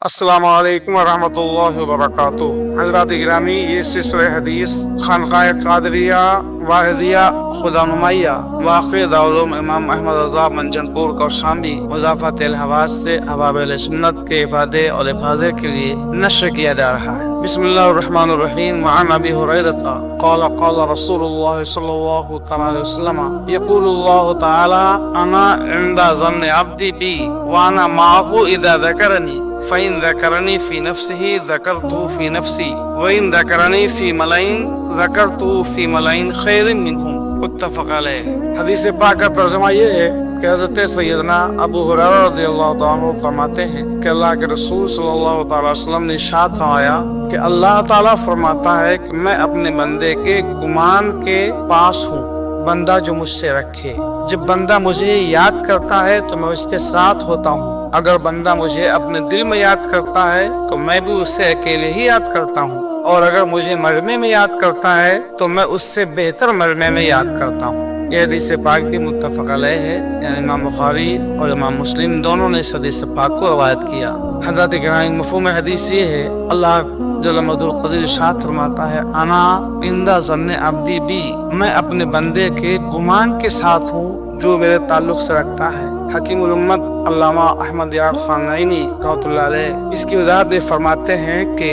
अस्सलाम वालेकुम वरहमतुल्लाहि वबरकातुह। हज़रात गिरामी, ये सिलसिला हदीस खानकाह कादरिया वाहिदिया खुदानुमाइया वाक़ई दारुल इमाम अहमद रज़ा मंजनपुर कौशाम्बी मुज़ाफ़त अल हवास से अहबाब अहले सुन्नत के इफ़ादे और हिफ़ाज़त के लिए नश्र किया जा रहा है। बिस्मिल्लाहिर्रहमानिर्रहीम। वअन अबी हुरैरता क़ाल क़ाल रसूलुल्लाह सल्लल्लाहु अलैहि वसल्लम यक़ूलुल्लाहु तआला अना इंदा ज़न्न अब्दी बी व अना माअहु इज़ा ज़करनी फ़इन ज़करनी फ़ी नफ़्सिही ज़करतुहु फ़ी नफ़्सी व इन ज़करनी फ़ी मलाइन ज़करतुहु फ़ी मलाइन खैरिन मिनहुम। मुत्तफ़क़ अलैह। हदीस पाक का तर्जुमा ये है कि हज़रत सैयदना अबू हुरैरा रज़ियल्लाहु ताला अन्हु फरमाते हैं कि अल्लाह के रसूल सल्लल्लाहु अलैहि वसल्लम ने इरशाद फरमाया कि अल्लाह ताला फरमाता है कि मैं अपने बंदे के गुमान के पास हूँ, बंदा जो मुझसे रखे। जब बंदा मुझे याद करता है तो मैं उसके साथ होता हूँ। अगर बंदा मुझे अपने दिल में याद करता है तो मैं भी उससे अकेले ही याद करता हूँ, और अगर मुझे मरने में याद करता है तो मैं उससे बेहतर मरने में याद करता हूँ। यह हदीस पाक भी मुत्तफ़क़ अलैह है, यानी इमाम बुखारी और इमाम मुस्लिम दोनों ने इस हदीस पाक को रवायत किया। हज़रत गिरामी, मफ़हूम हदीस ये है, अल्लाह जल्ल मदुल क़दीर इरशाद फरमाता है अना इंदा ज़न्न अब्दी बी, मैं अपने बंदे के गुमान के साथ हूँ जो मेरे ताल्लुक़ से रखता है। हकीमुल उम्मत अल्लामा अहमद यार खान नईनी रहमतुल्लाह अलैह इसकी वज़ाहत में फरमाते हैं कि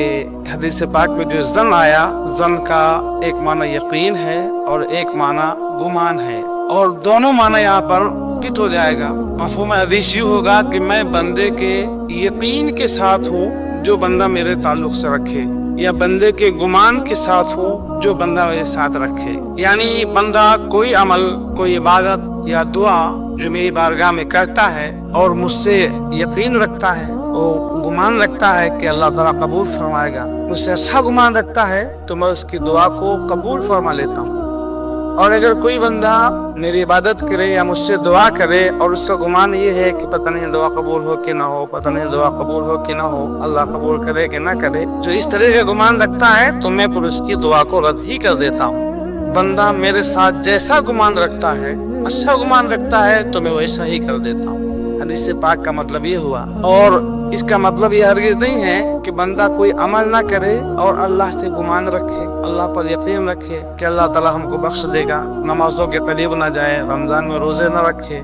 हदीस पाक में जो ज़न आया, ज़न का एक माना यकीन है और एक माना गुमान है, और दोनों माना यहाँ पर फिट हो जाएगा। मफ़हूम हदीस यूँ होगा कि मैं बंदे के यकीन के साथ हूँ जो बंदा मेरे ताल्लुक़ से रखे, या बंदे के गुमान के साथ हूँ जो बंदा मेरे साथ रखे। यानी बंदा कोई अमल, कोई इबादत या दुआ जो मेरी बारगाह में करता है और मुझसे यकीन रखता है, वो गुमान रखता है कि अल्लाह ताला कबूल फरमाएगा, मुझसे अच्छा गुमान रखता है तो मैं उसकी दुआ को कबूल फरमा लेता हूँ। और अगर कोई बंदा मेरी इबादत करे या मुझसे दुआ करे और उसका गुमान ये है कि पता नहीं दुआ कबूल हो कि ना हो, पता नहीं दुआ कबूल हो कि ना हो, अल्लाह कबूल करे कि ना करे, जो इस तरह का गुमान रखता है तो मैं फिर उसकी दुआ को रद्द ही कर देता हूँ। बंदा मेरे साथ जैसा गुमान रखता है, अच्छा गुमान रखता है तो मैं वैसा ही कर देता हूँ। हदीस पाक का मतलब ये हुआ, और इसका मतलब ये हरगिज़ नहीं है कि बंदा कोई अमल ना करे और अल्लाह से गुमान रखे, अल्लाह पर यकीन रखे कि अल्लाह ताला हमको बख्श देगा, नमाजों के करीब ना जाए, रमजान में रोजे न रखे,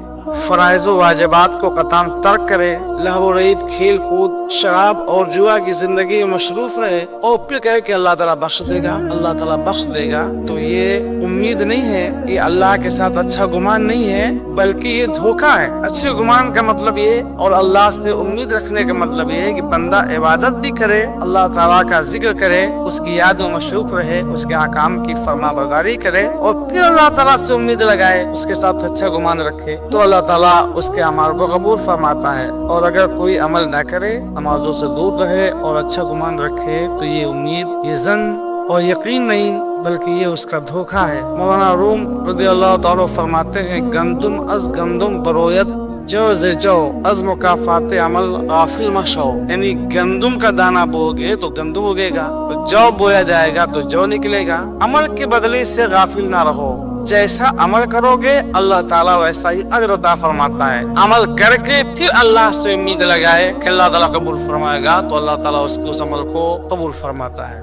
फराइज़ व वाजिबात को कतान तर्क करे, लहव रईब, खेल कूद, शराब और जुआ की जिंदगी में मशरूफ रहे, और फिर कहे कि अल्लाह ताला बख्श देगा, अल्लाह ताला बख्श देगा, तो ये उम्मीद नहीं है, ये अल्लाह के साथ अच्छा गुमान नहीं है, बल्कि ये धोखा है। अच्छे गुमान का मतलब ये और अल्लाह से उम्मीद रखने का मतलब ये है कि बंदा इबादत भी करे, अल्लाह ताला का जिक्र करे, उसकी याद में मशरूफ रहे, उसके अहकाम की फरमाबरदारी करे, और फिर अल्लाह ताला से उम्मीद लगाए, उसके साथ अच्छा गुमान रखे, तो अल्लाह ताला उसके अमाल को कबूल फरमाता है। और अगर कोई अमल न करे, नमाजों से दूर रहे और अच्छा गुमान रखे, तो ये उम्मीद, ये ज़न और यकीन नहीं बल्कि ये उसका धोखा है। मौलाना रूम रज़ियल्लाहु ताला फरमाते हैं, गंदुम अज गंदुम बरोयत जो से जो अज मुकाफाते अमल गाफिल मशो, यानी गंदुम का दाना बोगे तो गंदुम उगेगा, तो जौ बोया जाएगा तो जौ निकलेगा। अमल के बदले से गाफिल ना रहो, जैसा अमल करोगे अल्लाह ताला वैसा ही अजर अता फरमाता है। अमल करके फिर अल्लाह से उम्मीद लगाए कि अल्लाह ताला कबूल फरमाएगा, तो अल्लाह ताला उस अमल को कबूल फरमाता है।